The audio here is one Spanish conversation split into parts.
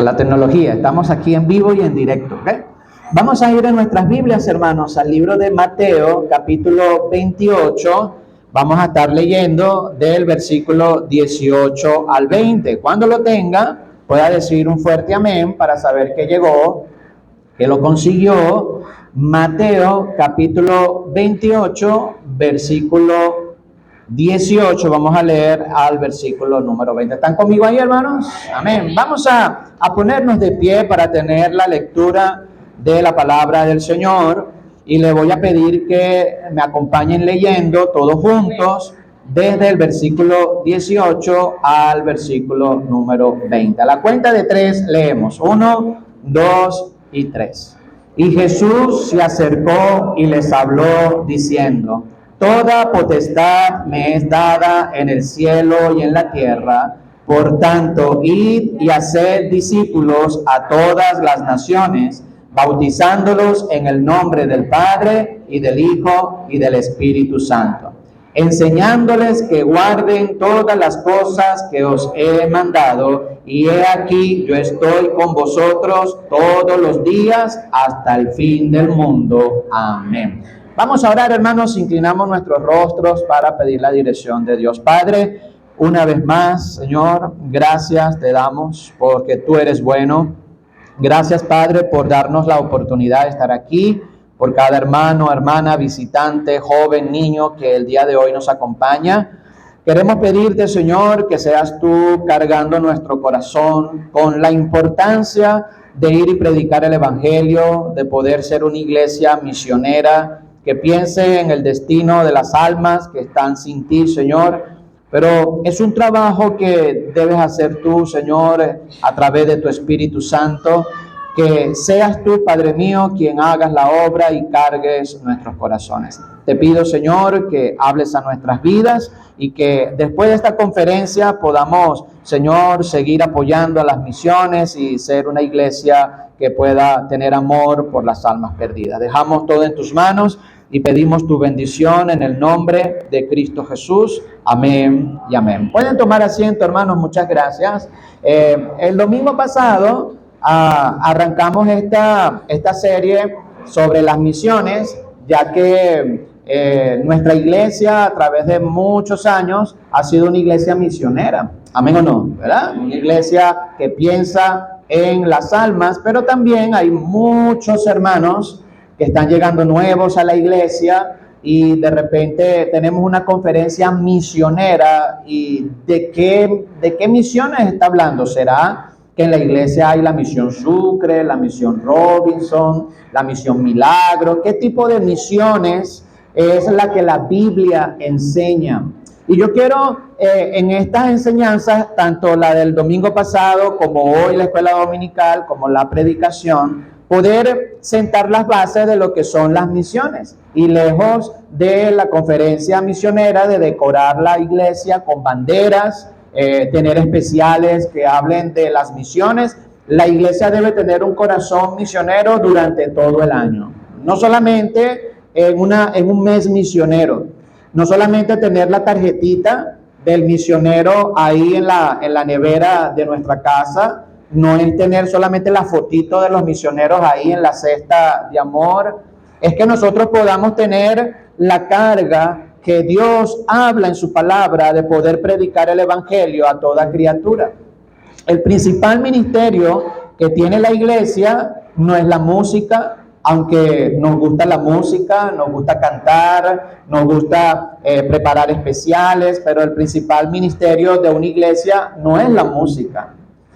La tecnología, estamos aquí en vivo y en directo, ¿ok? Vamos a ir en nuestras Biblias, hermanos, al libro de Mateo, capítulo 28. Vamos a estar leyendo del versículo 18 al 20. Cuando lo tenga, pueda decir un fuerte amén para saber que llegó, que lo consiguió. Mateo, capítulo 28, versículo 18, vamos a leer al versículo número 20. ¿Están conmigo ahí, hermanos? Amén. Vamos a ponernos de pie para tener la lectura de la palabra del Señor y le voy a pedir que me acompañen leyendo todos juntos desde el versículo 18 al versículo número 20. A la cuenta de 3 leemos: 1, 2 y 3. Y Jesús se acercó y les habló diciendo: Toda potestad me es dada en el cielo y en la tierra. Por tanto, id y haced discípulos a todas las naciones, bautizándolos en el nombre del Padre y del Hijo y del Espíritu Santo, enseñándoles que guarden todas las cosas que os he mandado, y he aquí yo estoy con vosotros todos los días hasta el fin del mundo. Amén. Vamos a orar, hermanos, inclinamos nuestros rostros para pedir la dirección de Dios. Padre, una vez más, Señor, gracias te damos porque tú eres bueno. Gracias, Padre, por darnos la oportunidad de estar aquí, por cada hermano, hermana, visitante, joven, niño que el día de hoy nos acompaña. Queremos pedirte, Señor, que seas tú cargando nuestro corazón con la importancia de ir y predicar el Evangelio, de poder ser una iglesia misionera que piense en el destino de las almas que están sin ti, Señor. Pero es un trabajo que debes hacer tú, Señor, a través de tu Espíritu Santo. Que seas tú, Padre mío, quien hagas la obra y cargues nuestros corazones. Te pido, Señor, que hables a nuestras vidas y que después de esta conferencia podamos, Señor, seguir apoyando a las misiones y ser una iglesia que pueda tener amor por las almas perdidas. Dejamos todo en tus manos y pedimos tu bendición en el nombre de Cristo Jesús. Amén y amén. Pueden tomar asiento, hermanos, muchas gracias. El domingo pasado arrancamos esta serie sobre las misiones, ya que nuestra iglesia a través de muchos años ha sido una iglesia misionera. Amén o no, ¿verdad? Una iglesia que piensa en las almas, pero también hay muchos hermanos que están llegando nuevos a la iglesia y de repente tenemos una conferencia misionera. ¿Y de qué misiones está hablando? ¿Será que en la iglesia hay la misión Sucre, la misión Robinson, la misión Milagro? ¿Qué tipo de misiones es la que la Biblia enseña? Y yo quiero en estas enseñanzas, tanto la del domingo pasado como hoy la escuela dominical, como la predicación, poder sentar las bases de lo que son las misiones. Y lejos de la conferencia misionera, de decorar la iglesia con banderas, tener especiales que hablen de las misiones, la iglesia debe tener un corazón misionero durante todo el año. No solamente en un mes misionero, no solamente tener la tarjetita del misionero ahí en la nevera de nuestra casa, no es tener solamente la fotito de los misioneros ahí en la cesta de amor, es que nosotros podamos tener la carga que Dios habla en su palabra de poder predicar el evangelio a toda criatura. El principal ministerio que tiene la iglesia no es la música, aunque nos gusta la música, nos gusta cantar, nos gusta preparar especiales, pero el principal ministerio de una iglesia no es la música.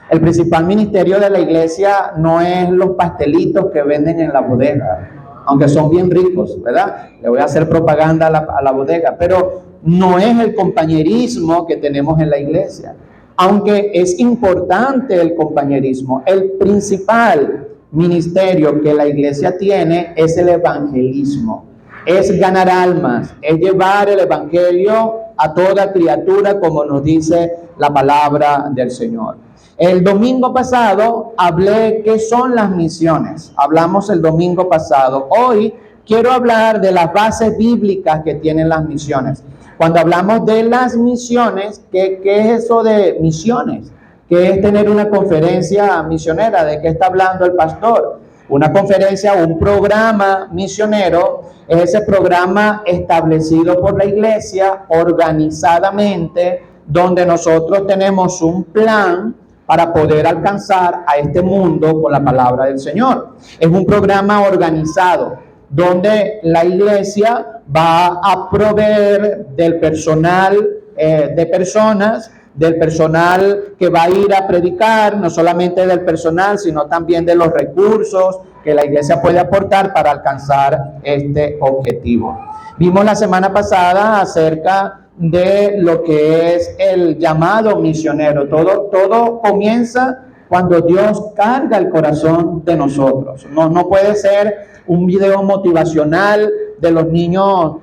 El principal ministerio de la iglesia no es los pastelitos que venden en la bodega, aunque son bien ricos, ¿verdad? Le voy a hacer propaganda a la bodega, pero no es el compañerismo que tenemos en la iglesia. Aunque es importante el compañerismo, el principal ministerio que la iglesia tiene es el evangelismo. Es ganar almas, es llevar el evangelio a toda criatura, como nos dice la palabra del Señor. El domingo pasado hablé qué son las misiones. Hablamos el domingo pasado. Hoy quiero hablar de las bases bíblicas que tienen las misiones. Cuando hablamos de las misiones, ¿qué es eso de misiones? ¿Qué es tener una conferencia misionera? ¿De qué está hablando el pastor? Una conferencia o un programa misionero es ese programa establecido por la iglesia organizadamente, donde nosotros tenemos un plan para poder alcanzar a este mundo con la palabra del Señor. Es un programa organizado donde la iglesia va a proveer del personal del personal que va a ir a predicar, no solamente del personal, sino también de los recursos que la iglesia puede aportar para alcanzar este objetivo. Vimos la semana pasada acerca de lo que es el llamado misionero. Todo comienza cuando Dios carga el corazón de nosotros. No puede ser un video motivacional de los niños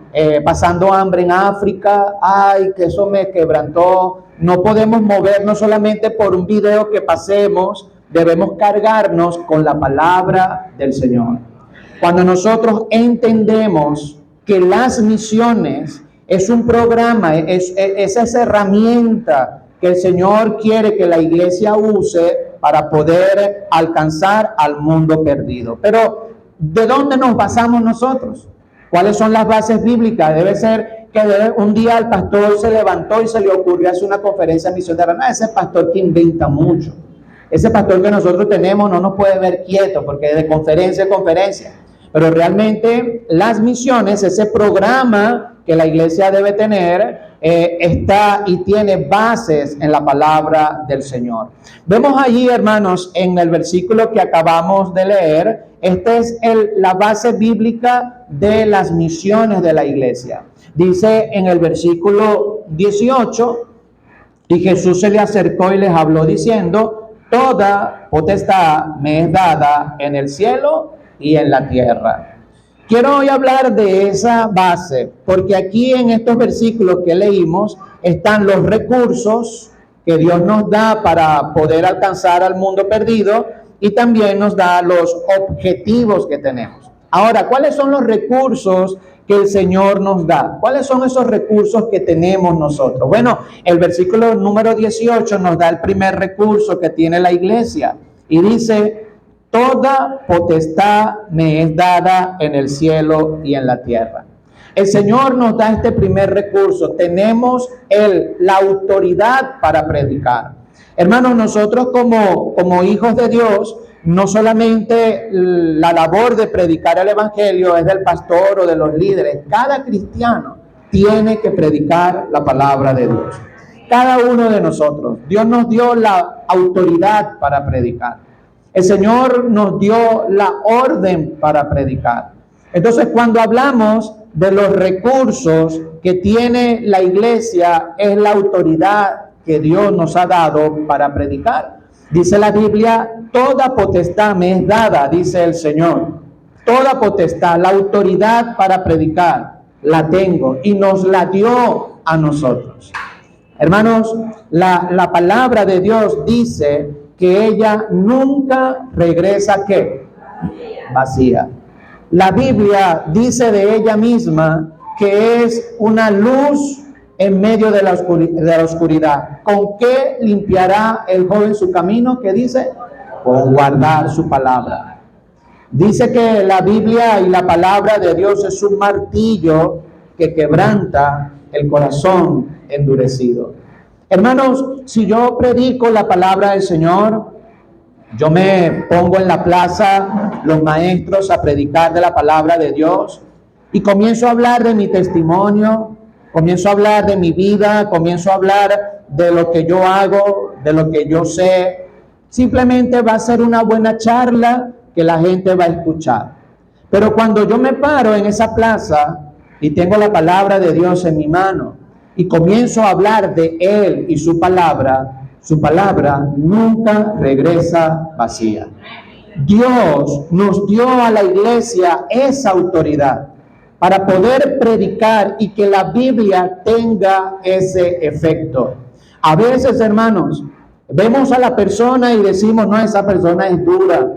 pasando hambre en África. Ay, que eso me quebrantó. No podemos movernos solamente por un video que pasemos. Debemos cargarnos con la palabra del Señor. Cuando nosotros entendemos que las misiones es un programa, es esa herramienta que el Señor quiere que la iglesia use para poder alcanzar al mundo perdido. Pero, ¿de dónde nos basamos nosotros? ¿Cuáles son las bases bíblicas? Debe ser que un día el pastor se levantó y se le ocurrió hacer una conferencia misionera. No, ese pastor que inventa mucho. Ese pastor que nosotros tenemos no nos puede ver quieto porque de conferencia en conferencia. Pero realmente las misiones, ese programa que la iglesia debe tener, está y tiene bases en la palabra del Señor. Vemos allí, hermanos, en el versículo que acabamos de leer, esta es la base bíblica de las misiones de la iglesia. Dice en el versículo 18, y Jesús se le acercó y les habló diciendo: toda potestad me es dada en el cielo y en la tierra. Quiero hoy hablar de esa base, porque aquí en estos versículos que leímos están los recursos que Dios nos da para poder alcanzar al mundo perdido y también nos da los objetivos que tenemos. Ahora, ¿cuáles son los recursos que el Señor nos da? ¿Cuáles son esos recursos que tenemos nosotros? Bueno, el versículo número 18 nos da el primer recurso que tiene la iglesia y dice: toda potestad me es dada en el cielo y en la tierra. El Señor nos da este primer recurso. Tenemos la autoridad para predicar. Hermanos, nosotros como hijos de Dios, no solamente la labor de predicar el evangelio es del pastor o de los líderes. Cada cristiano tiene que predicar la palabra de Dios. Cada uno de nosotros. Dios nos dio la autoridad para predicar. El Señor nos dio la orden para predicar. Entonces, cuando hablamos de los recursos que tiene la iglesia, es la autoridad que Dios nos ha dado para predicar. Dice la Biblia: toda potestad me es dada, dice el Señor. Toda potestad, la autoridad para predicar, la tengo y nos la dio a nosotros. Hermanos, la palabra de Dios dice que ella nunca regresa, ¿qué? Vacía. La Biblia dice de ella misma que es una luz en medio de la oscuridad. ¿Con qué limpiará el joven su camino? ¿Qué dice? Con guardar su palabra. Dice que la Biblia y la palabra de Dios es un martillo que quebranta el corazón endurecido. Hermanos, si yo predico la palabra del Señor, yo me pongo en la plaza, los maestros, a predicar de la palabra de Dios y comienzo a hablar de mi testimonio, comienzo a hablar de mi vida, comienzo a hablar de lo que yo hago, de lo que yo sé. Simplemente va a ser una buena charla que la gente va a escuchar. Pero cuando yo me paro en esa plaza y tengo la palabra de Dios en mi mano y comienzo a hablar de Él y su palabra nunca regresa vacía. Dios nos dio a la iglesia esa autoridad para poder predicar y que la Biblia tenga ese efecto. A veces, hermanos, vemos a la persona y decimos: no, esa persona es dura,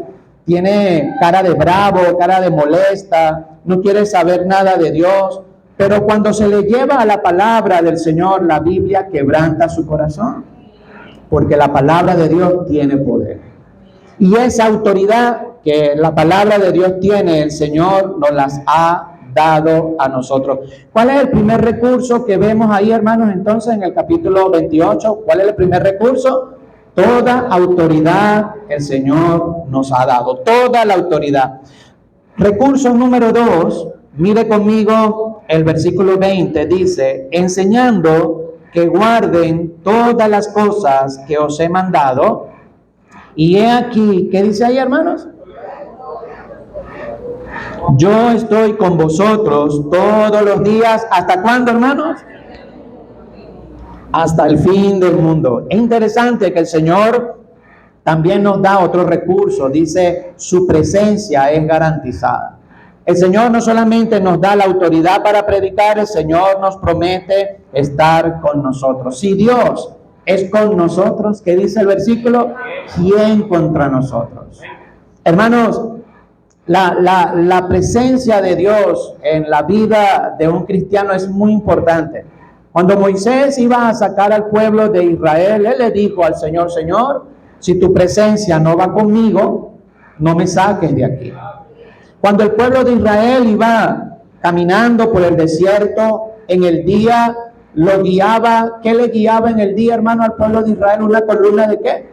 tiene cara de bravo, cara de molesta, no quiere saber nada de Dios. Pero cuando se le lleva a la palabra del Señor, la Biblia quebranta su corazón. porque la palabra de Dios tiene poder. Y esa autoridad que la palabra de Dios tiene, el Señor nos las ha dado a nosotros. ¿Cuál es el primer recurso que vemos ahí, hermanos, entonces en el capítulo 28? ¿Cuál es el primer recurso? Toda autoridad el Señor nos ha dado, toda la autoridad. Recurso número 2, mire conmigo el versículo 20, dice, enseñando que guarden todas las cosas que os he mandado. Y he aquí, ¿qué dice ahí, hermanos? Yo estoy con vosotros todos los días. ¿Hasta cuándo, hermanos? Hasta el fin del mundo. Es interesante que el Señor también nos da otro recurso. Dice, su presencia es garantizada. El Señor no solamente nos da la autoridad para predicar, el Señor nos promete estar con nosotros. Si Dios es con nosotros, ¿qué dice el versículo? ¿Quién contra nosotros? Hermanos, la presencia de Dios en la vida de un cristiano es muy importante. Cuando Moisés iba a sacar al pueblo de Israel, él le dijo al Señor, Señor, si tu presencia no va conmigo, no me saques de aquí. Cuando el pueblo de Israel iba caminando por el desierto, en el día lo guiaba. ¿Qué le guiaba en el día, hermano, al pueblo de Israel? ¿Una columna de qué?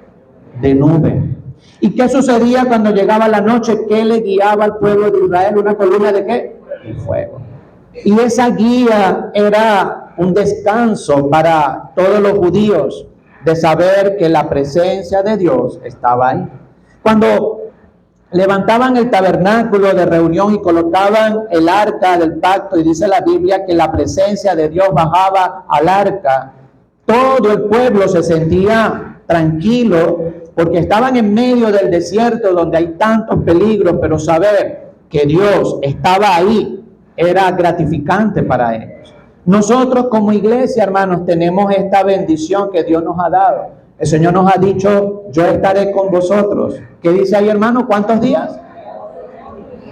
De nube. ¿Y qué sucedía cuando llegaba la noche? ¿Qué le guiaba al pueblo de Israel? ¿Una columna de qué? De fuego. Y esa guía era un descanso para todos los judíos de saber que la presencia de Dios estaba ahí. Cuando levantaban el tabernáculo de reunión y colocaban el arca del pacto, y dice la Biblia que la presencia de Dios bajaba al arca, todo el pueblo se sentía tranquilo porque estaban en medio del desierto donde hay tantos peligros, pero saber que Dios estaba ahí era gratificante para ellos. Nosotros como iglesia, hermanos, tenemos esta bendición que Dios nos ha dado. El Señor nos ha dicho, yo estaré con vosotros. ¿Qué dice ahí, hermano? ¿Cuántos días?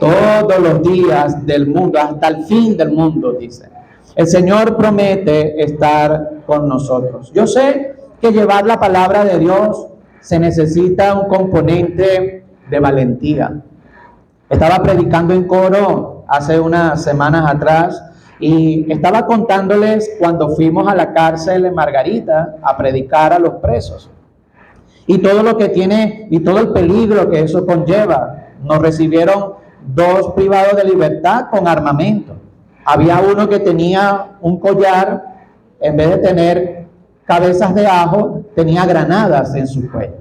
Todos los días del mundo, hasta el fin del mundo, dice. El Señor promete estar con nosotros. Yo sé que llevar la palabra de Dios se necesita un componente de valentía. Estaba predicando en coro hace unas semanas atrás y estaba contándoles cuando fuimos a la cárcel en Margarita a predicar a los presos y todo lo que tiene y todo el peligro que eso conlleva. Nos recibieron 2 privados de libertad con armamento. Había uno que tenía un collar, en vez de tener cabezas de ajo, tenía granadas en su cuello.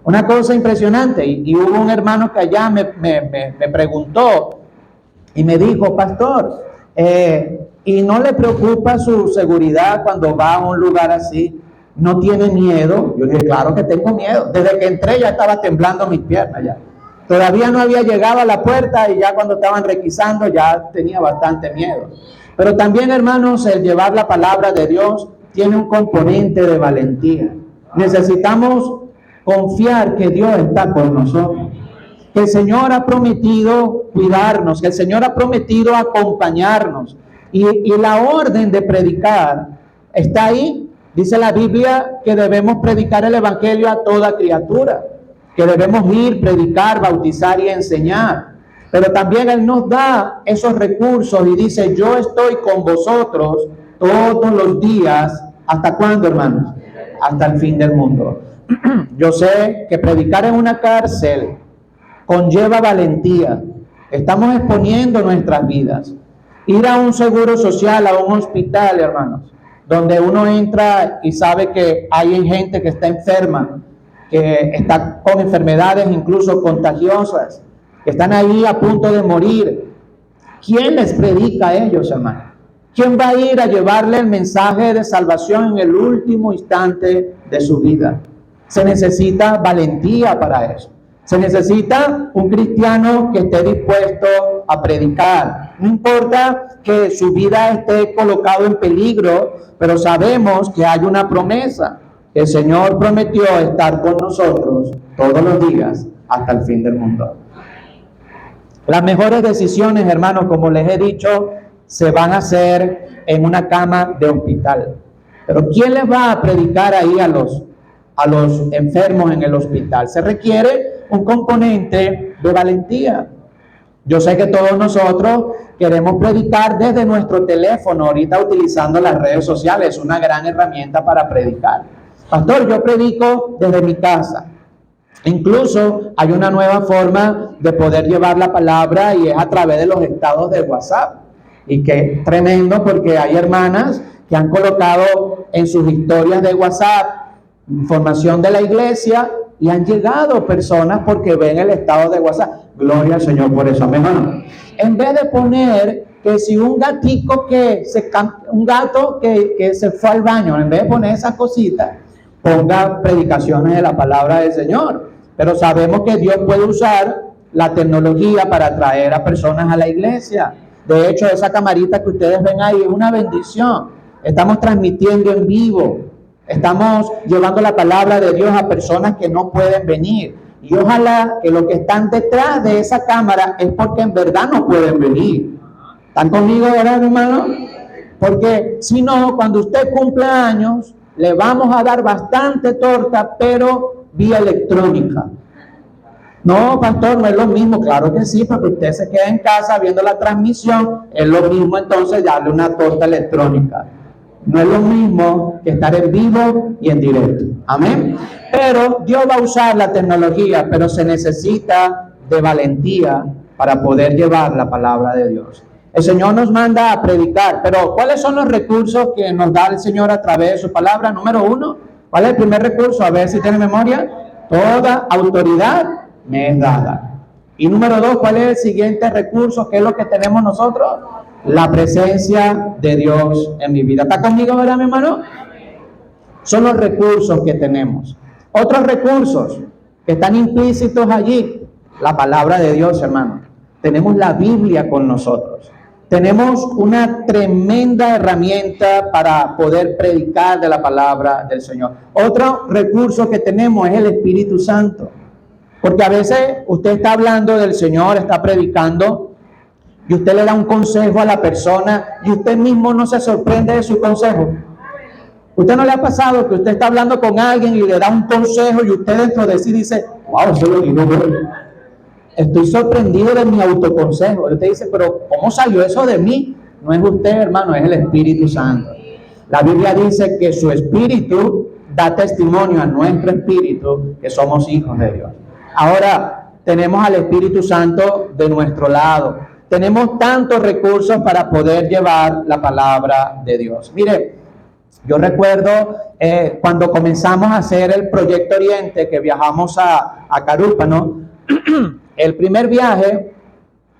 Una cosa impresionante. Y hubo un hermano que allá me preguntó y me dijo, pastor, ¿y no le preocupa su seguridad cuando va a un lugar así? ¿No tiene miedo? Yo dije, claro que tengo miedo. Desde que entré ya estaba temblando mis piernas ya. Todavía no había llegado a la puerta y ya cuando estaban requisando ya tenía bastante miedo. Pero también, hermanos, el llevar la palabra de Dios tiene un componente de valentía. Necesitamos confiar que Dios está con nosotros, que el Señor ha prometido cuidarnos, que el Señor ha prometido acompañarnos. Y la orden de predicar está ahí. Dice la Biblia que debemos predicar el evangelio a toda criatura, que debemos ir, predicar, bautizar y enseñar. Pero también Él nos da esos recursos y dice, yo estoy con vosotros todos los días. ¿Hasta cuándo, hermanos? Hasta el fin del mundo. Yo sé que predicar en una cárcel conlleva valentía. Estamos exponiendo nuestras vidas. Ir a un seguro social, a un hospital, hermanos, donde uno entra y sabe que hay gente que está enferma, que está con enfermedades incluso contagiosas, que están ahí a punto de morir. ¿Quién les predica a ellos, hermanos? ¿Quién va a ir a llevarle el mensaje de salvación en el último instante de su vida? Se necesita valentía para eso. Se necesita un cristiano que esté dispuesto a predicar. No importa que su vida esté colocado en peligro, pero sabemos que hay una promesa. El Señor prometió estar con nosotros todos los días hasta el fin del mundo. Las mejores decisiones, hermanos, como les he dicho, se van a hacer en una cama de hospital. Pero ¿quién les va a predicar ahí a los a los enfermos en el hospital. Se requiere un componente de valentía. Yo sé que todos nosotros queremos predicar desde nuestro teléfono, ahorita utilizando las redes sociales, es una gran herramienta para predicar. Pastor, yo predico desde mi casa. Incluso hay una nueva forma de poder llevar la palabra y es a través de los estados de WhatsApp. Y que es tremendo porque hay hermanas que han colocado en sus historias de WhatsApp información de la iglesia y han llegado personas porque ven el estado de WhatsApp. Gloria al Señor por eso, hermano. En vez de poner que si un gato que se fue al baño, en vez de poner esas cositas, ponga predicaciones de la palabra del Señor. Pero sabemos que Dios puede usar la tecnología para atraer a personas a la iglesia. De hecho, esa camarita que ustedes ven ahí es una bendición. Estamos transmitiendo en vivo. Estamos llevando la palabra de Dios a personas que no pueden venir. Y ojalá que los que están detrás de esa cámara es porque en verdad no pueden venir. ¿Están conmigo, verdad, hermano? Porque si no, cuando usted cumpla años, le vamos a dar bastante torta, pero vía electrónica. No, pastor, no es lo mismo. Claro que sí, porque usted se queda en casa viendo la transmisión. Es lo mismo entonces darle una torta electrónica. No es lo mismo que estar en vivo y en directo. Amén. Pero Dios va a usar la tecnología, pero se necesita de valentía para poder llevar la palabra de Dios. El Señor nos manda a predicar, pero ¿cuáles son los recursos que nos da el Señor a través de su palabra? Número 1, ¿cuál es el primer recurso? A ver si tiene memoria. Toda autoridad me es dada. Y número 2, ¿cuál es el siguiente recurso? ¿Qué es lo que tenemos nosotros? La presencia de Dios en mi vida. ¿Está conmigo, verdad, mi hermano? Son los recursos que tenemos. Otros recursos que están implícitos allí, la palabra de Dios, hermano. Tenemos la Biblia con nosotros. Tenemos una tremenda herramienta para poder predicar de la palabra del Señor. Otro recurso que tenemos es el Espíritu Santo. Porque a veces usted está hablando del Señor, está predicando, y usted le da un consejo a la persona y usted mismo no se sorprende de su consejo. ¿Usted no le ha pasado que usted está hablando con alguien y le da un consejo y usted dentro de sí dice, wow, eso lo digo yo? Estoy sorprendido de mi autoconsejo. Y usted dice, pero ¿cómo salió eso de mí? No es usted, hermano, es el Espíritu Santo. La Biblia dice que su Espíritu da testimonio a nuestro espíritu que somos hijos de Dios. Ahora tenemos al Espíritu Santo de nuestro lado. Tenemos tantos recursos para poder llevar la palabra de Dios. Mire, yo recuerdo cuando comenzamos a hacer el Proyecto Oriente, que viajamos a Carúpano. El primer viaje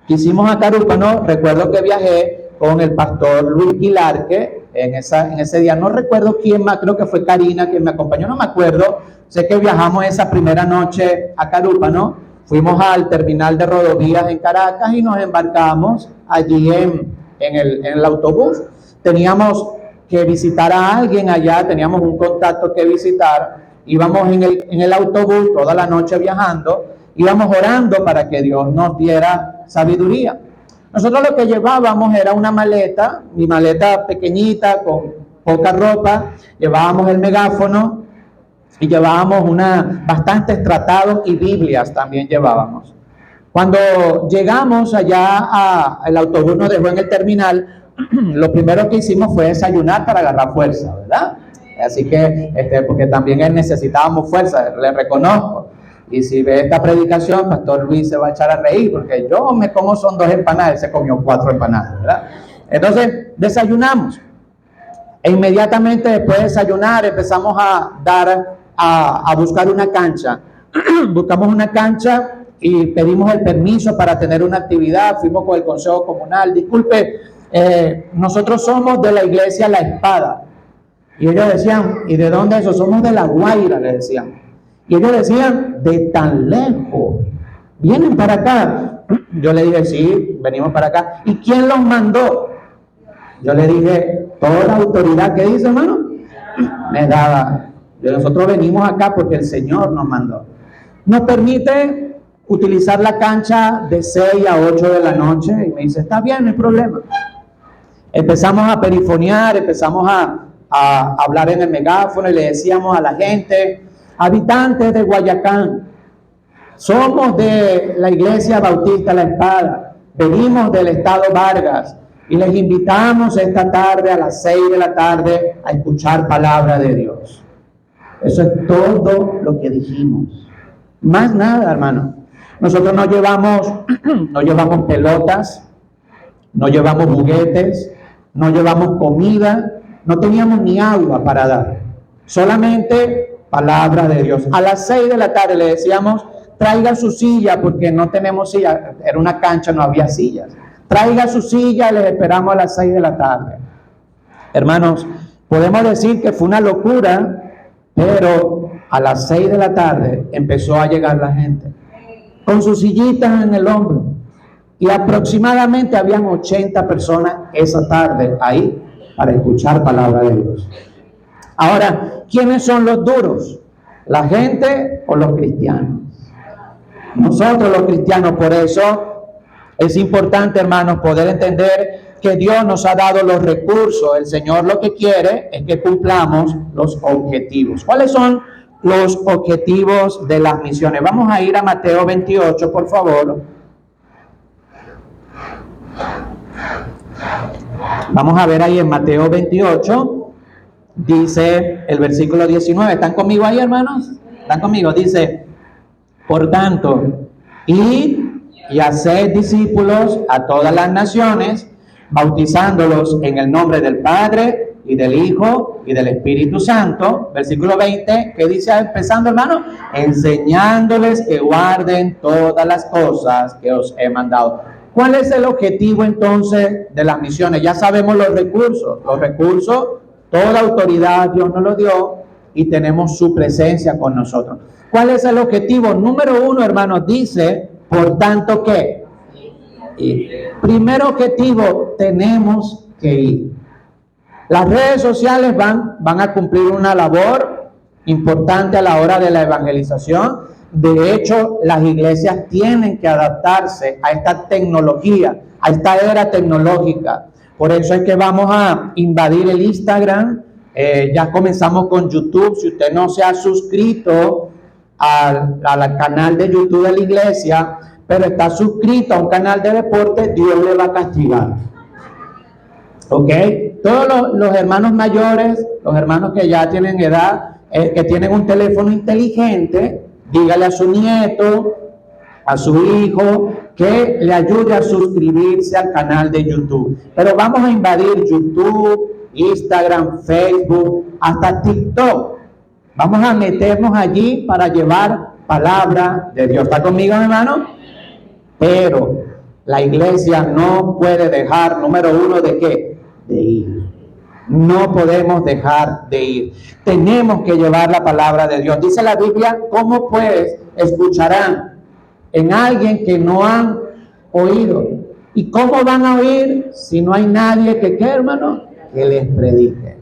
que hicimos a Carúpano, recuerdo que viajé con el pastor Luis Quilarque. En ese día no recuerdo quién más, creo que fue Karina quien me acompañó, no me acuerdo. Sé que viajamos esa primera noche a Carúpano. Fuimos al terminal de Rodovías en Caracas y nos embarcamos allí en el autobús. Teníamos que visitar a alguien allá, teníamos un contacto que visitar. Íbamos en el autobús toda la noche viajando, íbamos orando para que Dios nos diera sabiduría. Nosotros lo que llevábamos era una maleta, mi maleta pequeñita con poca ropa, llevábamos el megáfono y llevábamos bastantes tratados y Biblias también llevábamos. Cuando llegamos allá, el autobús nos dejó en el terminal, lo primero que hicimos fue desayunar para agarrar fuerza, ¿verdad? Así que, porque también necesitábamos fuerza, le reconozco. Y si ve esta predicación, Pastor Luis se va a echar a reír, porque yo me como son 2 empanadas, él se comió 4 empanadas, ¿verdad? Entonces, desayunamos. E inmediatamente después de desayunar, empezamos a buscar una cancha. Buscamos una cancha y pedimos el permiso para tener una actividad. Fuimos con el Consejo Comunal. Disculpe, nosotros somos de la iglesia La Espada. Y ellos decían, ¿y de dónde es eso? Somos de La Guaira, le decían. Y ellos decían, de tan lejos, ¿vienen para acá? Yo le dije, sí, venimos para acá. ¿Y quién los mandó? Yo le dije, toda la autoridad que dice, hermano, me daba. Nosotros venimos acá porque el Señor nos mandó. Nos permite utilizar la cancha de 6 a 8 de la noche. Y me dice, está bien, no hay problema. Empezamos a perifonear, empezamos a hablar en el megáfono y le decíamos a la gente, habitantes de Guayacán, somos de la Iglesia Bautista La Espada, venimos del estado Vargas y les invitamos esta tarde a las 6 de la tarde a escuchar palabra de Dios. Eso es todo lo que dijimos. Más nada, hermano. Nosotros no llevamos pelotas, no llevamos juguetes, no llevamos comida, no teníamos ni agua para dar. Solamente palabra de Dios. A las 6 de la tarde le decíamos, traiga su silla porque no tenemos silla. Era una cancha, no había sillas. Traiga su silla, les esperamos a las 6 de la tarde. Hermanos, podemos decir que fue una locura, pero a las 6 de la tarde empezó a llegar la gente con sus sillitas en el hombro y aproximadamente habían 80 personas esa tarde ahí para escuchar palabra de Dios. Ahora, ¿quiénes son los duros? ¿La gente o los cristianos? Nosotros los cristianos. Por eso es importante, hermanos, poder entender que Dios nos ha dado los recursos. El Señor lo que quiere es que cumplamos los objetivos. ¿Cuáles son los objetivos de las misiones? Vamos a ir a Mateo 28, por favor. Vamos a ver ahí en Mateo 28, dice el versículo 19. ¿Están conmigo ahí, hermanos? ¿Están conmigo? Dice, por tanto, id y haced discípulos a todas las naciones, bautizándolos en el nombre del Padre y del Hijo y del Espíritu Santo. Versículo 20, ¿qué dice empezando, hermano? Enseñándoles que guarden todas las cosas que os he mandado. ¿Cuál es el objetivo entonces de las misiones? Ya sabemos los recursos. Los recursos, toda autoridad Dios nos lo dio y tenemos su presencia con nosotros. ¿Cuál es el objetivo? Número 1, hermanos, dice, por tanto, ¿qué? Primer objetivo, tenemos que ir. Las redes sociales van a cumplir una labor importante a la hora de la evangelización. De hecho, las iglesias tienen que adaptarse a esta tecnología, a esta era tecnológica. Por eso es que vamos a invadir el Instagram. Ya comenzamos con YouTube. Si usted no se ha suscrito al canal de YouTube de la iglesia, pero está suscrito a un canal de deporte, Dios le va a castigar. ¿Ok? Todos los hermanos mayores, los hermanos que ya tienen edad, que tienen un teléfono inteligente, dígale a su nieto, a su hijo, que le ayude a suscribirse al canal de YouTube. Pero vamos a invadir YouTube, Instagram, Facebook, hasta TikTok. Vamos a meternos allí para llevar palabra de Dios. ¿Está conmigo, hermano? Pero la iglesia no puede dejar, número 1, ¿de qué? De ir. No podemos dejar de ir. Tenemos que llevar la palabra de Dios. Dice la Biblia, ¿cómo pues escucharán en alguien que no han oído? ¿Y cómo van a oír si no hay nadie que, ¿qué, hermano? Que les predique.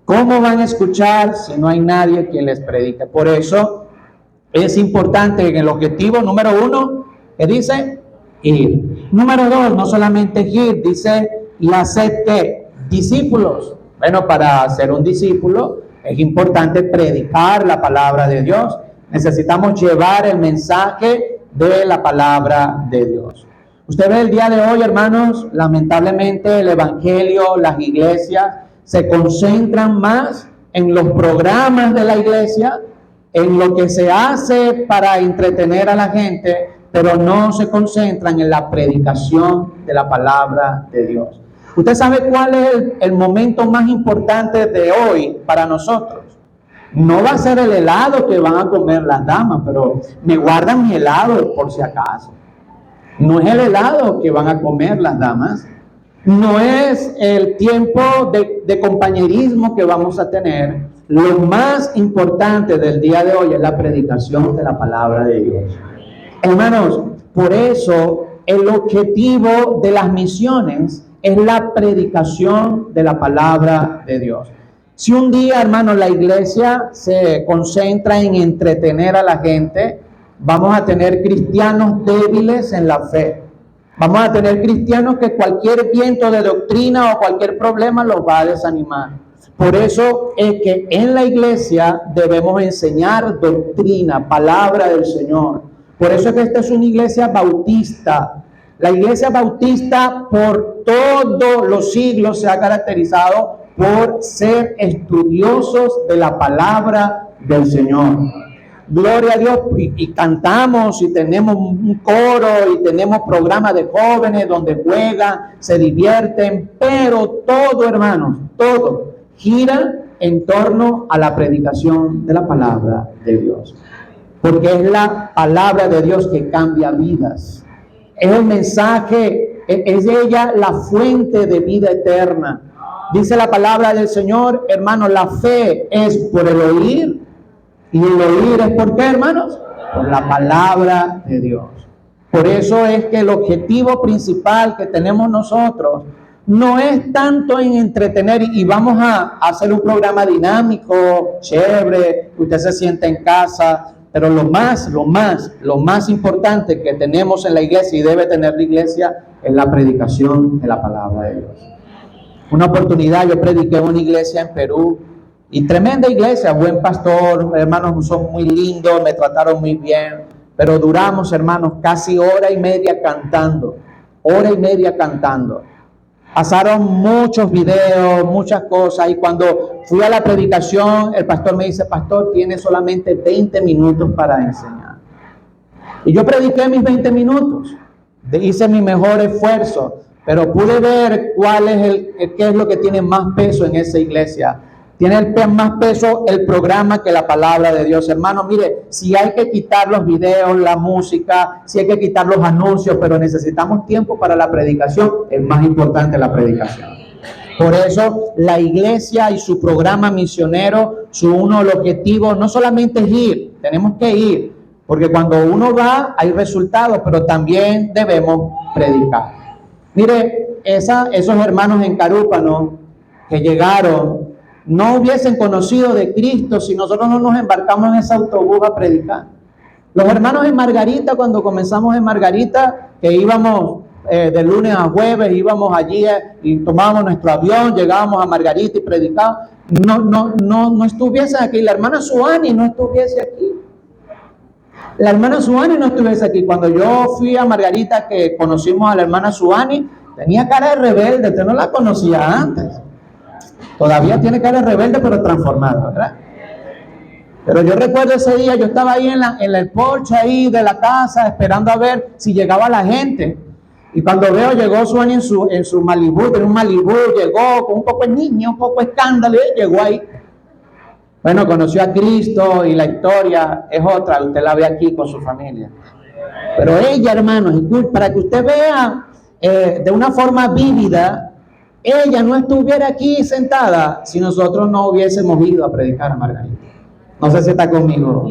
¿Cómo van a escuchar si no hay nadie que les predique? Por eso es importante en el objetivo número 1, que dice ir. Número 2, no solamente ir, dice y hacer ¿qué? Discípulos. Bueno, para ser un discípulo es importante predicar la palabra de Dios. Necesitamos llevar el mensaje de la palabra de Dios. Usted ve el día de hoy, hermanos, lamentablemente el evangelio, las iglesias se concentran más en los programas de la iglesia, en lo que se hace para entretener a la gente, pero no se concentran en la predicación de la palabra de Dios. ¿Usted sabe cuál es el momento más importante de hoy para nosotros? No va a ser el helado que van a comer las damas, pero me guardan mi helado por si acaso. No es el helado que van a comer las damas. No es el tiempo de compañerismo que vamos a tener. Lo más importante del día de hoy es la predicación de la palabra de Dios. Hermanos, por eso el objetivo de las misiones es la predicación de la palabra de Dios. Si un día, hermanos, la iglesia se concentra en entretener a la gente, vamos a tener cristianos débiles en la fe. Vamos a tener cristianos que cualquier viento de doctrina o cualquier problema los va a desanimar. Por eso es que en la iglesia debemos enseñar doctrina, palabra del Señor. Por eso es que esta es una iglesia bautista. La iglesia bautista por todos los siglos se ha caracterizado por ser estudiosos de la palabra del Señor. Gloria a Dios, y cantamos y tenemos un coro y tenemos programas de jóvenes donde juegan, se divierten, pero todo, hermanos, todo gira en torno a la predicación de la palabra de Dios. Porque es la palabra de Dios que cambia vidas. Es el mensaje, es ella la fuente de vida eterna. Dice la palabra del Señor, hermanos, la fe es por el oír. Y el oír es ¿por qué, hermanos? Por la palabra de Dios. Por eso es que el objetivo principal que tenemos nosotros no es tanto en entretener y vamos a hacer un programa dinámico, chévere, que usted se sienta en casa, pero lo más importante que tenemos en la iglesia y debe tener la iglesia es la predicación de la palabra de Dios. Una oportunidad yo prediqué en una iglesia en Perú, y tremenda iglesia, buen pastor, hermanos son muy lindos, me trataron muy bien, pero duramos, hermanos, casi hora y media cantando. Pasaron muchos videos, muchas cosas, y cuando fui a la predicación, el pastor me dice, pastor, tiene solamente 20 minutos para enseñar. Y yo prediqué mis 20 minutos, hice mi mejor esfuerzo, pero pude ver qué es lo que tiene más peso en esa iglesia. Tiene más peso el programa que la palabra de Dios. Hermano, mire, si hay que quitar los videos, la música, si hay que quitar los anuncios, pero necesitamos tiempo para la predicación, es más importante la predicación. Por eso la iglesia y su programa misionero, el objetivo no solamente es ir, tenemos que ir, porque cuando uno va hay resultados, pero también debemos predicar. Mire, esos hermanos en Carúpano que llegaron, no hubiesen conocido de Cristo si nosotros no nos embarcamos en ese autobús a predicar. Los hermanos en Margarita, cuando comenzamos en Margarita, que íbamos de lunes a jueves, íbamos allí y tomábamos nuestro avión, llegábamos a Margarita y predicábamos, no estuviesen aquí. La hermana Suani no estuviese aquí. La hermana Suani no estuviese aquí. Cuando yo fui a Margarita, que conocimos a la hermana Suani, tenía cara de rebelde, usted no la conocía antes. Todavía tiene cara de rebelde, pero transformado, ¿verdad? Pero yo recuerdo ese día, yo estaba ahí en el porche ahí de la casa, esperando a ver si llegaba la gente. Y cuando veo, llegó Suani en su Malibu, en un Malibu, llegó con un poco de niña, un poco de escándalo, y llegó ahí. Bueno, conoció a Cristo y la historia es otra, usted la ve aquí con su familia. Pero ella, hermanos, para que usted vea de una forma vívida, ella no estuviera aquí sentada si nosotros no hubiésemos ido a predicar a Margarita. No sé si está conmigo.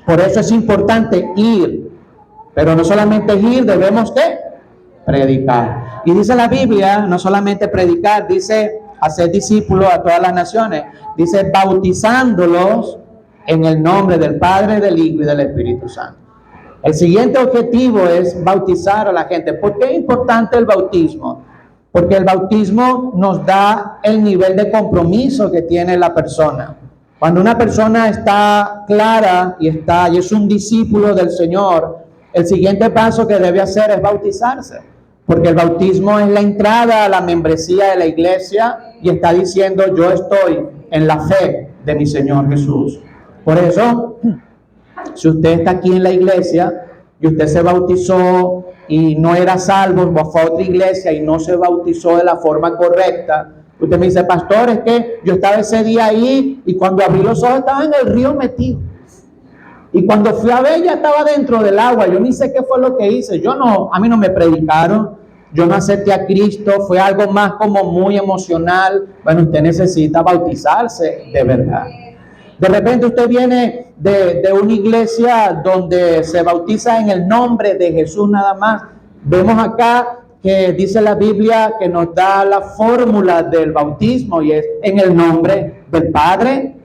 Por eso es importante ir. Pero no solamente ir, debemos predicar. Y dice la Biblia, no solamente predicar, dice hacer discípulos a todas las naciones. Dice bautizándolos en el nombre del Padre, del Hijo y del Espíritu Santo. El siguiente objetivo es bautizar a la gente. ¿Por qué es importante el bautismo? Porque el bautismo nos da el nivel de compromiso que tiene la persona. Cuando una persona está clara y es un discípulo del Señor, el siguiente paso que debe hacer es bautizarse. Porque el bautismo es la entrada a la membresía de la iglesia y está diciendo yo estoy en la fe de mi Señor Jesús. Por eso, si usted está aquí en la iglesia y usted se bautizó y no era salvo, fue a otra iglesia y no se bautizó de la forma correcta, usted me dice, pastor, es que yo estaba ese día ahí y cuando abrí los ojos estaba en el río metido. Y cuando fui a ver ya estaba dentro del agua, yo ni sé qué fue lo que hice, a mí no me predicaron, yo no acepté a Cristo, fue algo más como muy emocional. Bueno, usted necesita bautizarse de verdad. De repente usted viene de una iglesia donde se bautiza en el nombre de Jesús nada más. Vemos acá que dice la Biblia que nos da la fórmula del bautismo y es en el nombre del Padre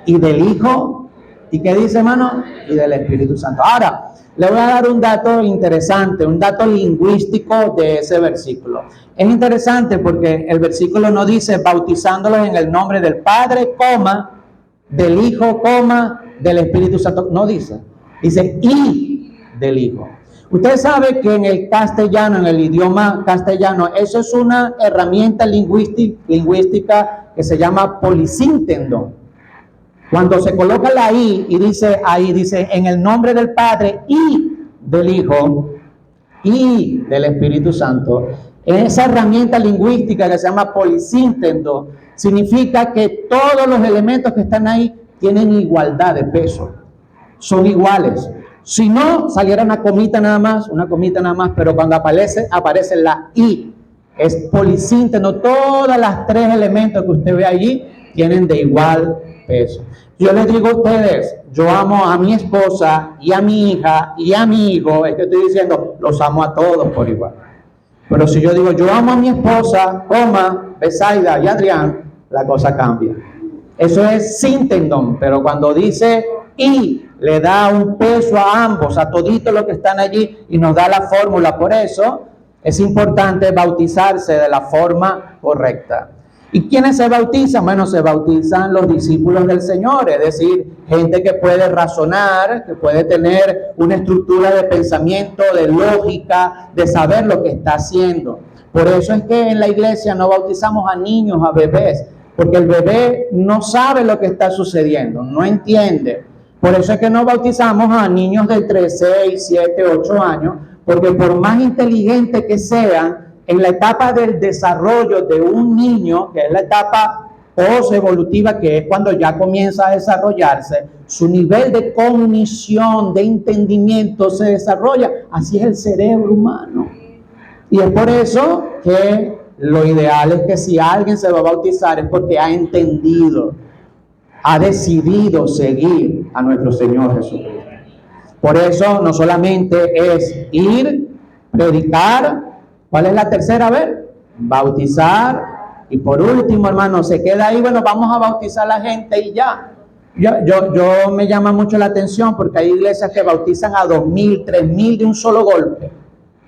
y del Hijo ¿Y qué dice, hermano? Y del Espíritu Santo. Ahora, le voy a dar un dato interesante, un dato lingüístico de ese versículo. Es interesante porque el versículo no dice bautizándolos en el nombre del Padre, coma, del Hijo, coma, del Espíritu Santo. No dice. Dice y del Hijo. Usted sabe que en el castellano, en el idioma castellano, eso es una herramienta lingüística que se llama polisíntendo. Cuando se coloca la I y dice ahí, dice en el nombre del Padre y del Hijo y del Espíritu Santo, esa herramienta lingüística que se llama polisíntendo significa que todos los elementos que están ahí tienen igualdad de peso, son iguales. Si no, saliera una comita nada más, pero cuando aparece la I, es polisínteno. Todas las tres elementos que usted ve allí tienen de igual peso. Yo les digo a ustedes, yo amo a mi esposa y a mi hija y a mi hijo, es que estoy diciendo, los amo a todos por igual. Pero si yo digo, yo amo a mi esposa, Besaida y Adrián, la cosa cambia. Eso es síntendon, pero cuando dice y, le da un peso a ambos, a toditos los que están allí y nos da la fórmula. Por eso es importante bautizarse de la forma correcta. ¿Y quiénes se bautizan? Bueno, se bautizan los discípulos del Señor, es decir, gente que puede razonar, que puede tener una estructura de pensamiento, de lógica, de saber lo que está haciendo. Por eso es que en la iglesia no bautizamos a niños, a bebés, porque el bebé no sabe lo que está sucediendo, no entiende. Por eso es que no bautizamos a niños de 3, 6, 7, 8 años, porque por más inteligentes que sean, en la etapa del desarrollo de un niño, que es la etapa post-evolutiva, que es cuando ya comienza a desarrollarse, su nivel de cognición, de entendimiento se desarrolla. Así es el cerebro humano. Y es por eso que lo ideal es que si alguien se va a bautizar es porque ha entendido, ha decidido seguir a nuestro Señor Jesucristo. Por eso no solamente es ir, predicar. ¿Cuál es la tercera? A ver, bautizar. Y por último, hermano, se queda ahí, bueno, vamos a bautizar a la gente y ya. Yo me llama mucho la atención porque hay iglesias que bautizan a 2,000, 3,000 de un solo golpe.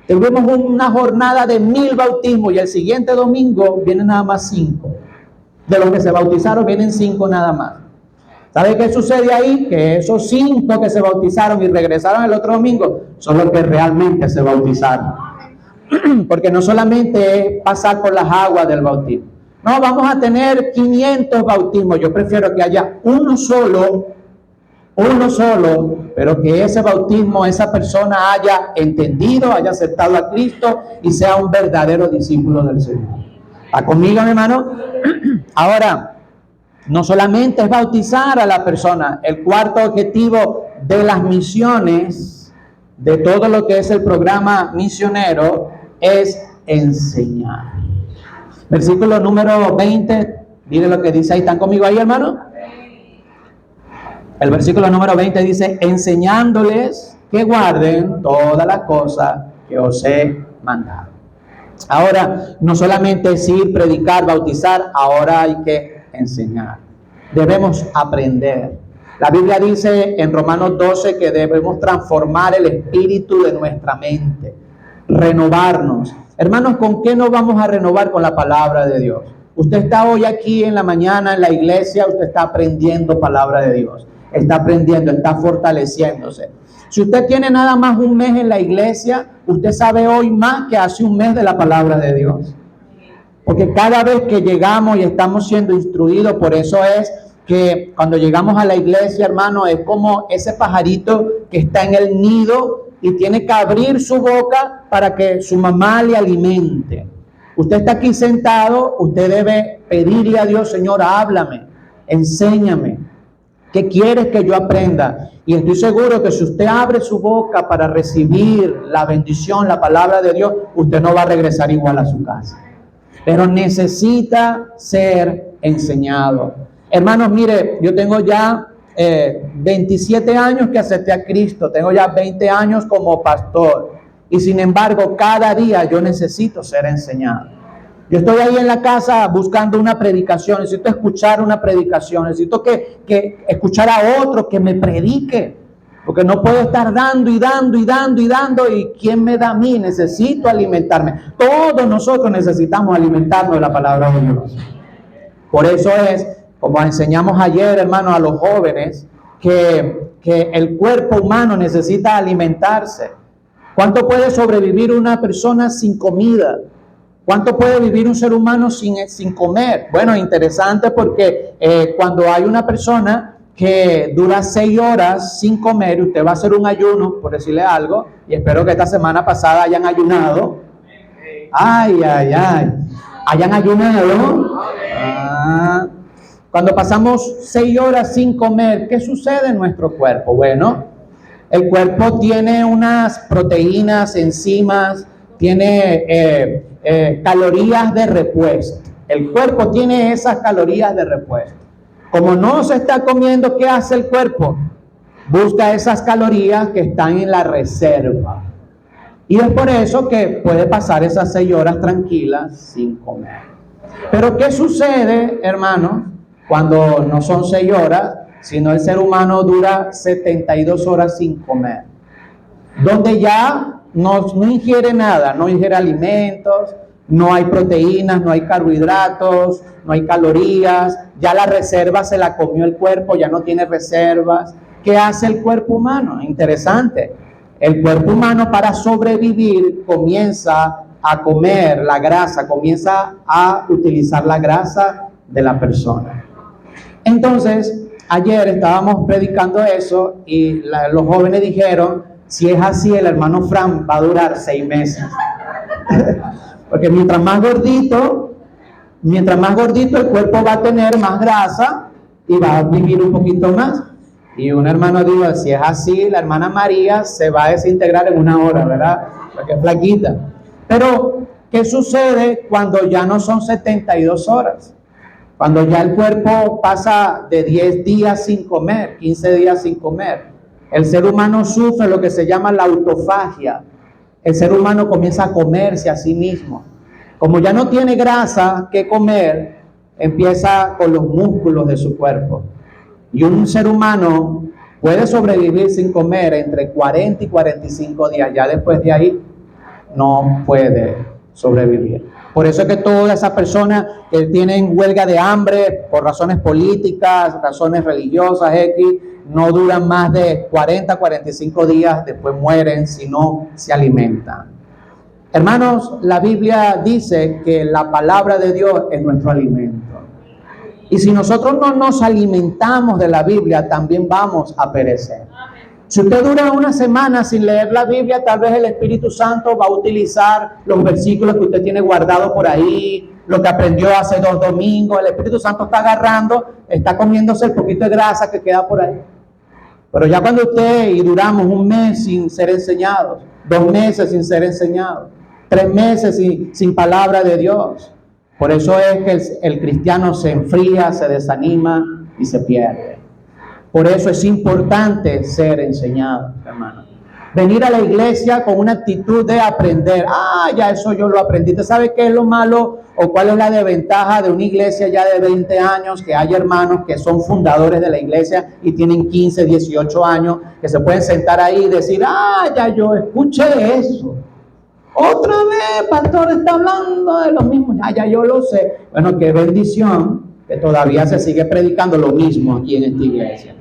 Tuvimos una jornada de 1,000 bautismos y el siguiente domingo vienen nada más 5. De los que se bautizaron vienen 5 nada más. ¿Sabe qué sucede ahí? Que esos 5 que se bautizaron y regresaron el otro domingo son los que realmente se bautizaron. Porque no solamente es pasar por las aguas del bautismo. No, vamos a tener 500 bautismos. Yo prefiero que haya uno solo, pero que ese bautismo, esa persona haya entendido, haya aceptado a Cristo y sea un verdadero discípulo del Señor. ¿Está conmigo, mi hermano? Ahora, no solamente es bautizar a la persona. El cuarto objetivo de las misiones, de todo lo que es el programa misionero, es enseñar. Versículo número 20, mire lo que dice ahí. ¿Están conmigo ahí, hermano? El versículo número 20 dice, enseñándoles que guarden todas las cosas que os he mandado. Ahora, no solamente es ir, predicar, bautizar, ahora hay que enseñar. Debemos aprender. La Biblia dice en Romanos 12 que debemos transformar el espíritu de nuestra mente, renovarnos. Hermanos, ¿con qué nos vamos a renovar? Con la palabra de Dios. Usted está hoy aquí en la mañana en la iglesia, usted está aprendiendo palabra de Dios, está aprendiendo, está fortaleciéndose. Si usted tiene nada más un mes en la iglesia, usted sabe hoy más que hace un mes de la palabra de Dios. Porque cada vez que llegamos y estamos siendo instruidos, por eso es que cuando llegamos a la iglesia, hermano, es como ese pajarito que está en el nido y tiene que abrir su boca para que su mamá le alimente. Usted está aquí sentado, usted debe pedirle a Dios, Señor, háblame, enséñame, ¿qué quieres que yo aprenda? Y estoy seguro que si usted abre su boca para recibir la bendición, la palabra de Dios, usted no va a regresar igual a su casa. Pero necesita ser enseñado. Hermanos, mire, yo tengo ya 27 años que acepté a Cristo, tengo ya 20 años como pastor y sin embargo cada día yo necesito ser enseñado. Yo estoy ahí en la casa buscando una predicación, necesito escuchar una predicación, necesito que escuchar a otro que me predique, porque no puedo estar dando y dando y dando y dando, y ¿quién me da a mí? Necesito alimentarme. Todos nosotros necesitamos alimentarnos de la palabra de Dios. Por eso es, como enseñamos ayer, hermano, a los jóvenes, que el cuerpo humano necesita alimentarse. ¿Cuánto puede sobrevivir una persona sin comida? ¿Cuánto puede vivir un ser humano sin comer? Bueno, interesante porque cuando hay una persona que dura 6 horas sin comer, usted va a hacer un ayuno, por decirle algo, y espero que esta semana pasada hayan ayunado. Ay, ay, ay. ¿Hayan ayunado? Cuando pasamos 6 horas sin comer, ¿qué sucede en nuestro cuerpo? Bueno, el cuerpo tiene unas proteínas, enzimas, tiene calorías de repuesto. El cuerpo tiene esas calorías de repuesto. Como no se está comiendo, ¿qué hace el cuerpo? Busca esas calorías que están en la reserva. Y es por eso que puede pasar esas 6 horas tranquilas sin comer. Pero ¿qué sucede, hermanos, cuando no son 6 horas, sino el ser humano dura 72 horas sin comer? Donde ya no ingiere nada, no ingiere alimentos, no hay proteínas, no hay carbohidratos, no hay calorías, ya la reserva se la comió el cuerpo, ya no tiene reservas. ¿Qué hace el cuerpo humano? Interesante. El cuerpo humano, para sobrevivir, comienza a comer la grasa, comienza a utilizar la grasa de la persona. Entonces, ayer estábamos predicando eso y los jóvenes dijeron, si es así, el hermano Fran va a durar 6 meses. Porque mientras más gordito el cuerpo va a tener más grasa y va a vivir un poquito más. Y un hermano dijo, si es así, la hermana María se va a desintegrar en 1 hora, ¿verdad? Porque es flaquita. Pero, ¿qué sucede cuando ya no son 72 horas? Cuando ya el cuerpo pasa de 10 días sin comer, 15 días sin comer. El ser humano sufre lo que se llama la autofagia. El ser humano comienza a comerse a sí mismo. Como ya no tiene grasa que comer, empieza con los músculos de su cuerpo. Y un ser humano puede sobrevivir sin comer entre 40 y 45 días. Ya después de ahí no puede sobrevivir. Por eso es que todas esas personas que tienen huelga de hambre por razones políticas, razones religiosas, no duran más de 40, 45 días, después mueren si no se alimentan. Hermanos, la Biblia dice que la palabra de Dios es nuestro alimento. Y si nosotros no nos alimentamos de la Biblia, también vamos a perecer. Si usted dura 1 semana sin leer la Biblia, tal vez el Espíritu Santo va a utilizar los versículos que usted tiene guardado por ahí, lo que aprendió hace 2 domingos. El Espíritu Santo está agarrando, está comiéndose el poquito de grasa que queda por ahí. Pero ya cuando y duramos 1 mes sin ser enseñados, 2 meses sin ser enseñados, 3 meses sin palabra de Dios. Por eso es que el cristiano se enfría, se desanima y se pierde. Por eso es importante ser enseñado, hermano. Venir a la iglesia con una actitud de aprender. Ya eso yo lo aprendí. ¿Usted sabe qué es lo malo o cuál es la desventaja de una iglesia ya de 20 años? Que hay hermanos que son fundadores de la iglesia y tienen 15, 18 años, que se pueden sentar ahí y decir, ya yo escuché eso. Otra vez, pastor, está hablando de lo mismo. Ya yo lo sé. Bueno, qué bendición que todavía se sigue predicando lo mismo aquí en esta iglesia.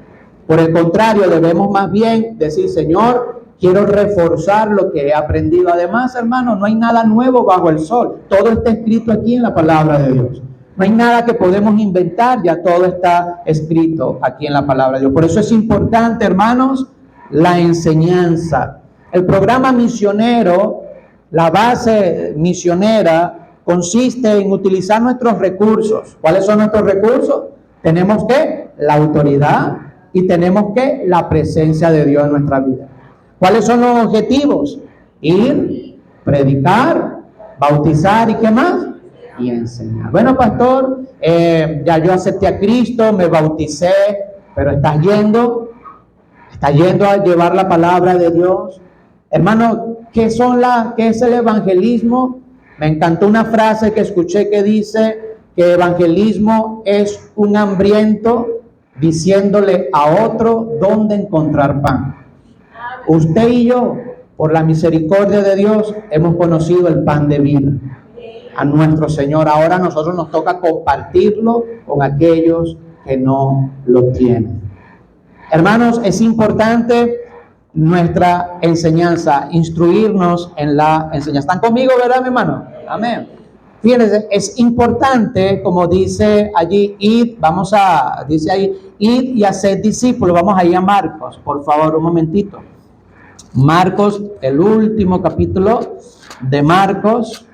Por el contrario, debemos más bien decir, Señor, quiero reforzar lo que he aprendido. Además, hermano, no hay nada nuevo bajo el sol. Todo está escrito aquí en la palabra de Dios. No hay nada que podemos inventar, ya todo está escrito aquí en la palabra de Dios. Por eso es importante, hermanos, la enseñanza. El programa misionero, la base misionera, consiste en utilizar nuestros recursos. ¿Cuáles son nuestros recursos? Tenemos que la autoridad y tenemos que la presencia de Dios en nuestra vida. ¿Cuáles son los objetivos? Ir, predicar, bautizar y ¿qué más? Y enseñar. Bueno, pastor, ya yo acepté a Cristo, me bauticé, pero estás yendo a llevar la palabra de Dios. Hermano, ¿qué es el evangelismo? Me encantó una frase que escuché que dice que evangelismo es un hambriento diciéndole a otro dónde encontrar pan. Usted y yo, por la misericordia de Dios, hemos conocido el pan de vida, a nuestro Señor. Ahora a nosotros nos toca compartirlo con aquellos que no lo tienen. Hermanos, es importante nuestra enseñanza, instruirnos en la enseñanza. ¿Están conmigo, verdad, mi hermano? Amén. Fíjense, es importante, como dice allí, dice ahí, id y haced discípulos. Vamos ahí a Marcos, por favor, un momentito. Marcos, el último capítulo de Marcos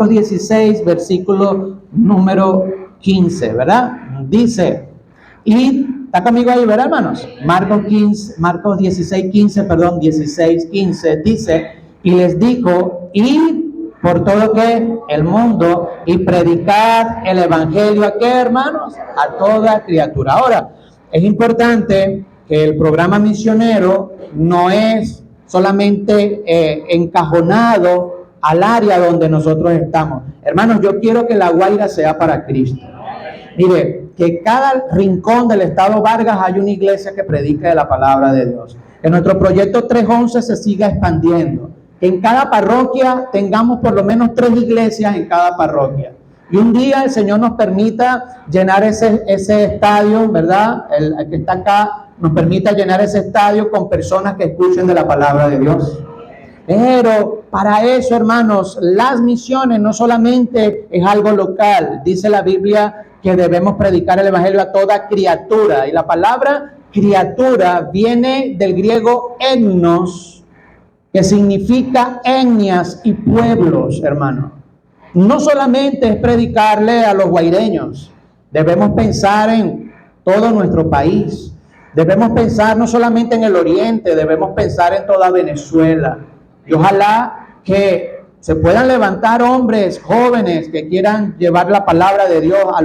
16, versículo número 15, ¿verdad? Dice, y está conmigo ahí, ¿verdad, hermanos? Marcos 16, 15, dice, y les dijo, id por todo el mundo y predicad el evangelio ¿a qué, hermanos? A toda criatura. Ahora, es importante que el programa misionero no es solamente encajonado al área donde nosotros estamos. Hermanos, yo quiero que La Guaira sea para Cristo. Mire, que cada rincón del estado Vargas hay una iglesia que predique de la palabra de Dios. Que nuestro proyecto 311 se siga expandiendo. Que en cada parroquia tengamos por lo menos 3 iglesias en cada parroquia. Y un día el Señor nos permita llenar ese estadio, ¿verdad? El que está acá nos permita llenar ese estadio con personas que escuchen de la palabra de Dios. Pero para eso, hermanos, las misiones no solamente es algo local. Dice la Biblia que debemos predicar el evangelio a toda criatura. Y la palabra criatura viene del griego etnos, que significa etnias y pueblos, hermano. No solamente es predicarle a los guaireños, debemos pensar en todo nuestro país. Debemos pensar no solamente en el oriente, debemos pensar en toda Venezuela. Y ojalá que se puedan levantar hombres jóvenes que quieran llevar la palabra de Dios a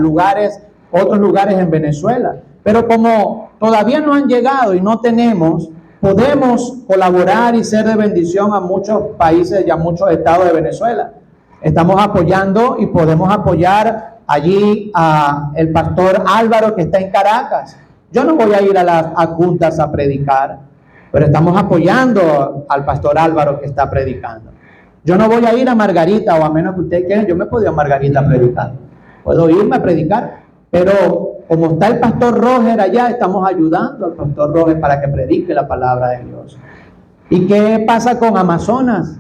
otros lugares en Venezuela. Pero como todavía no han llegado y no tenemos, podemos colaborar y ser de bendición a muchos países y a muchos estados de Venezuela. Estamos apoyando y podemos apoyar allí a el pastor Álvaro que está en Caracas. Yo no voy a ir a las juntas a predicar, pero estamos apoyando al pastor Álvaro que está predicando. Yo no voy a ir a Margarita, o a menos que ustedes quieran, yo me puedo ir a Margarita a predicar. Puedo irme a predicar, pero como está el pastor Roger allá, estamos ayudando al pastor Roger para que predique la palabra de Dios. ¿Y qué pasa con Amazonas?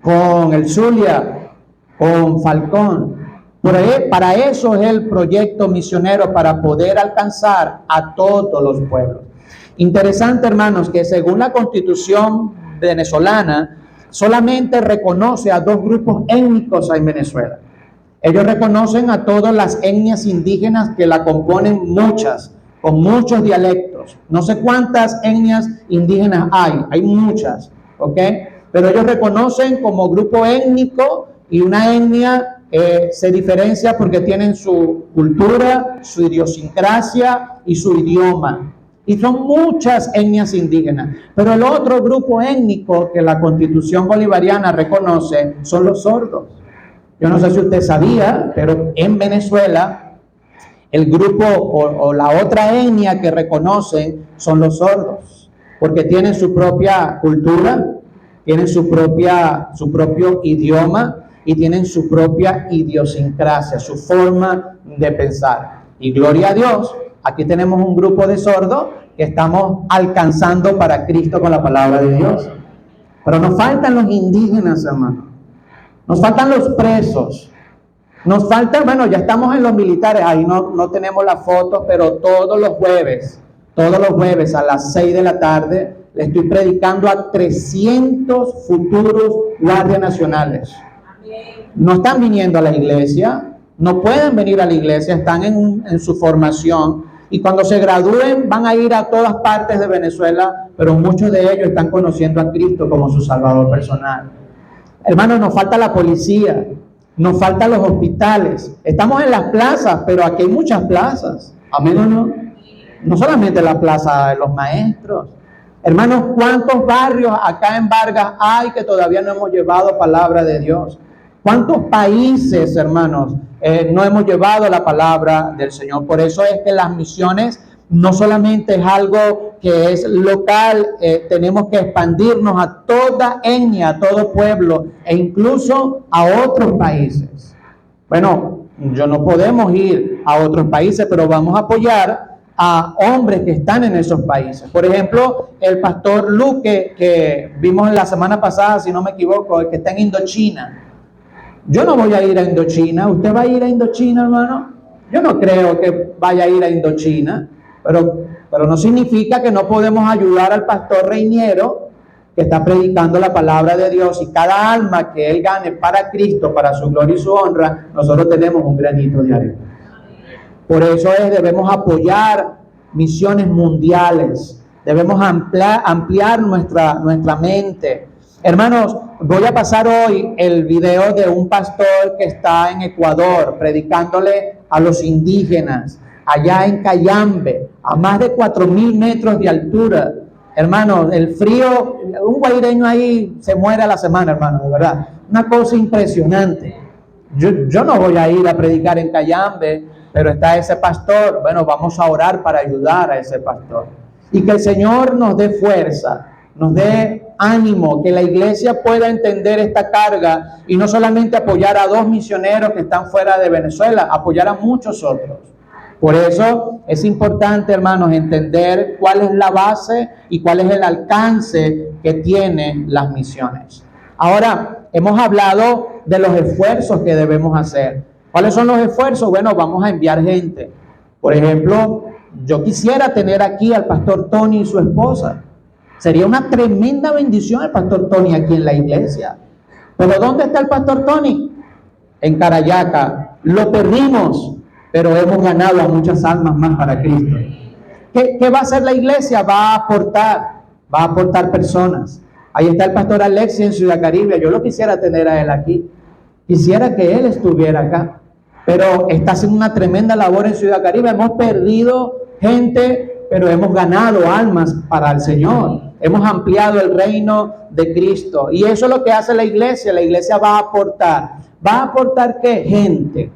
Con el Zulia, con Falcón. Para eso es el proyecto misionero, para poder alcanzar a todos los pueblos. Interesante, hermanos, que según la Constitución venezolana, solamente reconoce a 2 grupos étnicos en Venezuela. Ellos reconocen a todas las etnias indígenas que la componen, muchas, con muchos dialectos. No sé cuántas etnias indígenas hay muchas, ¿ok? Pero ellos reconocen como grupo étnico, y una etnia se diferencia porque tienen su cultura, su idiosincrasia y su idioma. Y son muchas etnias indígenas. Pero el otro grupo étnico que la Constitución bolivariana reconoce son los sordos. Yo no sé si usted sabía, pero en Venezuela el grupo o la otra etnia que reconocen son los sordos, porque tienen su propia cultura, tienen su propio idioma y tienen su propia idiosincrasia, su forma de pensar. Y gloria a Dios, aquí tenemos un grupo de sordos que estamos alcanzando para Cristo con la palabra de Dios. Pero nos faltan los indígenas, hermano. Nos faltan los presos. Nos falta, bueno, ya estamos en los militares, ahí no tenemos las fotos, pero todos los jueves a las 6 de la tarde, le estoy predicando a 300 futuros guardias nacionales. No están viniendo a la iglesia, no pueden venir a la iglesia, están en su formación, y cuando se gradúen van a ir a todas partes de Venezuela, pero muchos de ellos están conociendo a Cristo como su Salvador personal. Hermanos, nos falta la policía, nos faltan los hospitales. Estamos en las plazas, pero aquí hay muchas plazas. Amén o no. No solamente la Plaza de los Maestros. Hermanos, ¿cuántos barrios acá en Vargas hay que todavía no hemos llevado palabra de Dios? ¿Cuántos países, hermanos, no hemos llevado la palabra del Señor? Por eso es que las misiones no solamente es algo que es local, tenemos que expandirnos a toda etnia, a todo pueblo e incluso a otros países. Bueno, yo no podemos ir a otros países, pero vamos a apoyar a hombres que están en esos países. Por ejemplo, el pastor Luque, que vimos la semana pasada, si no me equivoco, el que está en Indochina. Yo no voy a ir a Indochina. ¿Usted va a ir a Indochina, hermano? Yo no creo que vaya a ir a Indochina, pero no significa que no podemos ayudar al pastor Reiniero, que está predicando la palabra de Dios, y cada alma que él gane para Cristo, para su gloria y su honra, nosotros tenemos un granito de arena. Por eso debemos apoyar misiones mundiales, debemos ampliar nuestra mente. Hermanos, voy a pasar hoy el video de un pastor que está en Ecuador predicándole a los indígenas, allá en Cayambe, a más de 4,000 metros de altura. Hermanos, el frío, un guaireño ahí se muere a la semana, hermano, de verdad. Una cosa impresionante. Yo no voy a ir a predicar en Cayambe, pero está ese pastor. Bueno, vamos a orar para ayudar a ese pastor. Y que el Señor nos dé fuerza, nos dé ánimo, que la iglesia pueda entender esta carga y no solamente apoyar a 2 misioneros que están fuera de Venezuela, apoyar a muchos otros. Por eso es importante, hermanos, entender cuál es la base y cuál es el alcance que tienen las misiones. Ahora, hemos hablado de los esfuerzos que debemos hacer. ¿Cuáles son los esfuerzos? Bueno, vamos a enviar gente. Por ejemplo, yo quisiera tener aquí al pastor Tony y su esposa. Sería una tremenda bendición el pastor Tony aquí en la iglesia. Pero ¿dónde está el pastor Tony? En Carayaca. Lo perdimos, pero hemos ganado a muchas almas más para Cristo. ¿Qué va a hacer la iglesia? Va a aportar personas. Ahí está el pastor Alexi en Ciudad Caribe. Yo lo quisiera tener a él aquí. Quisiera que él estuviera acá. Pero está haciendo una tremenda labor en Ciudad Caribe. Hemos perdido gente, pero hemos ganado almas para el Señor. Hemos ampliado el reino de Cristo. Y eso es lo que hace la iglesia. La iglesia va a aportar. ¿Va a aportar qué? Gente.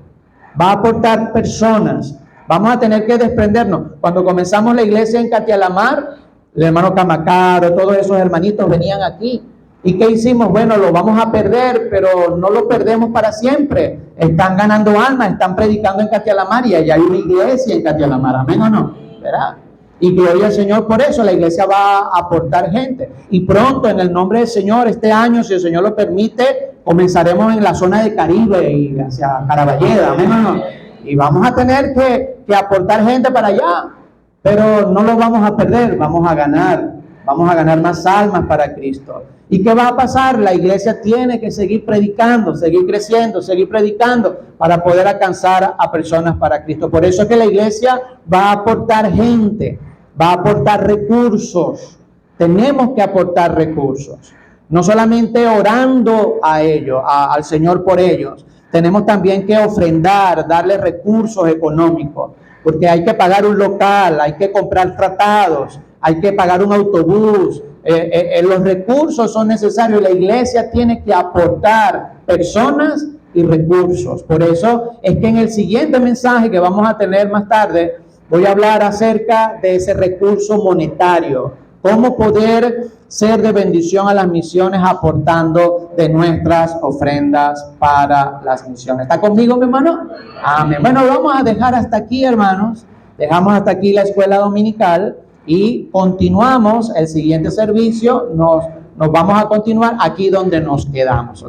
Va a aportar personas. Vamos a tener que desprendernos. Cuando comenzamos la iglesia en Catialamar, el hermano Camacaro, todos esos hermanitos venían aquí. ¿Y qué hicimos? Bueno, lo vamos a perder, pero no lo perdemos para siempre. Están ganando almas, están predicando en Catialamar y allá hay una iglesia en Catialamar. ¿Amén o no? ¿Verdad? Y gloria al Señor por eso. La iglesia va a aportar gente. Y pronto, en el nombre del Señor, este año, si el Señor lo permite, comenzaremos en la zona de Caribe y hacia Caraballeda. ¿Amén o no? Y vamos a tener que aportar gente para allá. Pero no lo vamos a perder, vamos a ganar más almas para Cristo. ¿Y qué va a pasar? La iglesia tiene que seguir predicando, seguir creciendo, seguir predicando para poder alcanzar a personas para Cristo. Por eso es que la iglesia va a aportar gente, va a aportar recursos. Tenemos que aportar recursos. No solamente orando a ellos, al Señor por ellos. Tenemos también que ofrendar, darle recursos económicos. Porque hay que pagar un local, hay que comprar tratados, hay que pagar un autobús. Los recursos son necesarios. La iglesia tiene que aportar personas y recursos. Por eso es que en el siguiente mensaje que vamos a tener más tarde, voy a hablar acerca de ese recurso monetario. Cómo poder ser de bendición a las misiones aportando de nuestras ofrendas para las misiones. ¿Está conmigo, mi hermano? Amén. Bueno, vamos a dejar hasta aquí, hermanos. Dejamos hasta aquí la escuela dominical y continuamos el siguiente servicio. Nos vamos a continuar aquí donde nos quedamos. ¿Okay?